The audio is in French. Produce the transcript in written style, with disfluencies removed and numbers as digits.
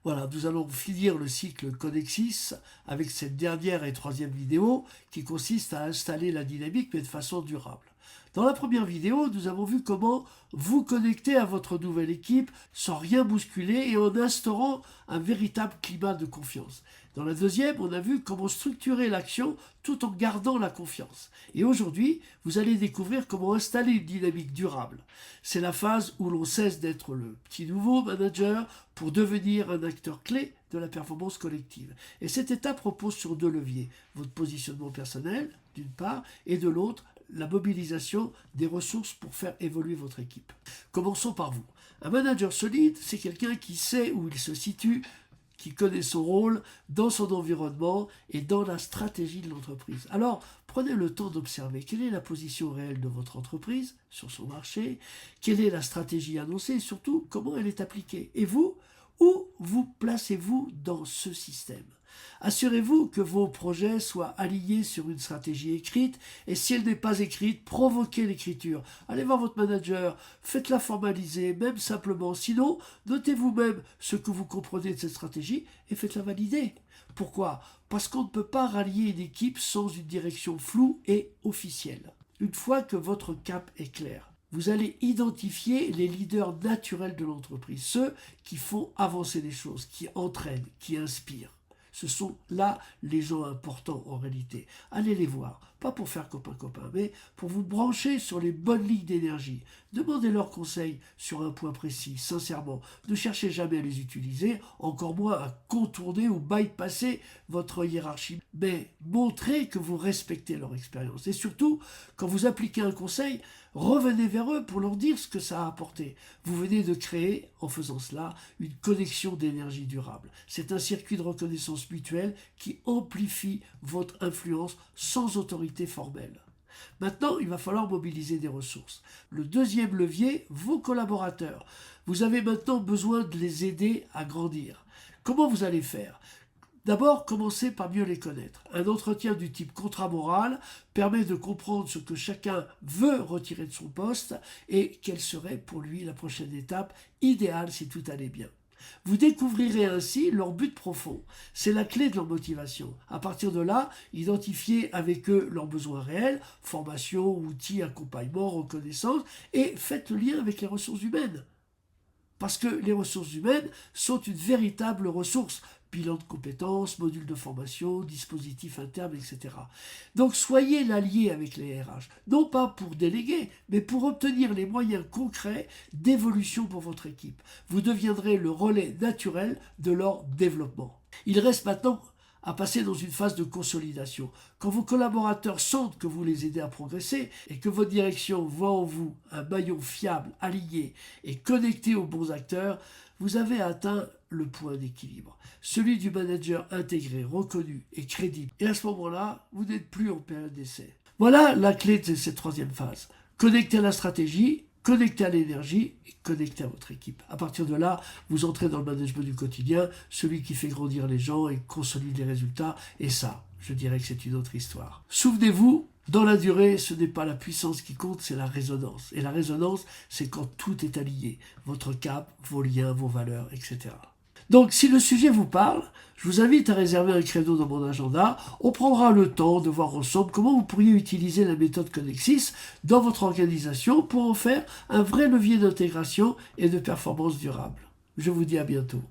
Voilà, nous allons finir le cycle Codexis avec cette dernière et troisième vidéo qui consiste à installer la dynamique mais de façon durable. Dans la première vidéo, nous avons vu comment vous connecter à votre nouvelle équipe sans rien bousculer et en instaurant un véritable climat de confiance. Dans la deuxième, on a vu comment structurer l'action tout en gardant la confiance. Et aujourd'hui, vous allez découvrir comment installer une dynamique durable. C'est la phase où l'on cesse d'être le petit nouveau manager pour devenir un acteur clé de la performance collective. Et cette étape repose sur deux leviers. Votre positionnement personnel, d'une part, et de l'autre, la mobilisation des ressources pour faire évoluer votre équipe. Commençons par vous. Un manager solide, c'est quelqu'un qui sait où il se situe, qui connaît son rôle dans son environnement et dans la stratégie de l'entreprise. Alors, prenez le temps d'observer quelle est la position réelle de votre entreprise sur son marché, quelle est la stratégie annoncée et surtout comment elle est appliquée. Et vous, où vous placez-vous dans ce système ? Assurez-vous que vos projets soient alignés sur une stratégie écrite et si elle n'est pas écrite, provoquez l'écriture. Allez voir votre manager, faites-la formaliser, même simplement. Sinon, notez vous-même ce que vous comprenez de cette stratégie et faites-la valider. Pourquoi ? Parce qu'on ne peut pas rallier une équipe sans une direction floue et officielle. Une fois que votre cap est clair, vous allez identifier les leaders naturels de l'entreprise, ceux qui font avancer les choses, qui entraînent, qui inspirent. Ce sont là les gens importants en réalité. Allez les voir, pas pour faire copain-copain, mais pour vous brancher sur les bonnes lignes d'énergie. Demandez leurs conseils sur un point précis, sincèrement. Ne cherchez jamais à les utiliser, encore moins à contourner ou bypasser votre hiérarchie. Mais montrez que vous respectez leur expérience. Et surtout, quand vous appliquez un conseil, revenez vers eux pour leur dire ce que ça a apporté. Vous venez de créer, en faisant cela, une connexion d'énergie durable. C'est un circuit de reconnaissance mutuelle qui amplifie votre influence sans autorité formelle. Maintenant, il va falloir mobiliser des ressources. Le deuxième levier, vos collaborateurs. Vous avez maintenant besoin de les aider à grandir. Comment vous allez faire ? D'abord, commencez par mieux les connaître. Un entretien du type contrat moral permet de comprendre ce que chacun veut retirer de son poste et quelle serait pour lui la prochaine étape idéale si tout allait bien. Vous découvrirez ainsi leur but profond. C'est la clé de leur motivation. À partir de là, identifiez avec eux leurs besoins réels, formation, outils, accompagnement, reconnaissance, et faites le lien avec les ressources humaines. Parce que les ressources humaines sont une véritable ressource. Bilan de compétences, module de formation, dispositif interne, etc. Donc soyez l'allié avec les RH, non pas pour déléguer, mais pour obtenir les moyens concrets d'évolution pour votre équipe. Vous deviendrez le relais naturel de leur développement. Il reste maintenant à passer dans une phase de consolidation. Quand vos collaborateurs sentent que vous les aidez à progresser et que votre direction voit en vous un maillon fiable, aligné et connecté aux bons acteurs, vous avez atteint le point d'équilibre, celui du manager intégré, reconnu et crédible. Et à ce moment-là, vous n'êtes plus en période d'essai. Voilà la clé de cette troisième phase. Connecter à la stratégie, connecter à l'énergie et connecter à votre équipe. À partir de là, vous entrez dans le management du quotidien, celui qui fait grandir les gens et consolide les résultats. Et ça, je dirais que c'est une autre histoire. Souvenez-vous, dans la durée, ce n'est pas la puissance qui compte, c'est la résonance. Et la résonance, c'est quand tout est aligné. Votre cap, vos liens, vos valeurs, etc. Donc, si le sujet vous parle, je vous invite à réserver un créneau dans mon agenda. On prendra le temps de voir ensemble comment vous pourriez utiliser la méthode Codexis dans votre organisation pour en faire un vrai levier d'intégration et de performance durable. Je vous dis à bientôt.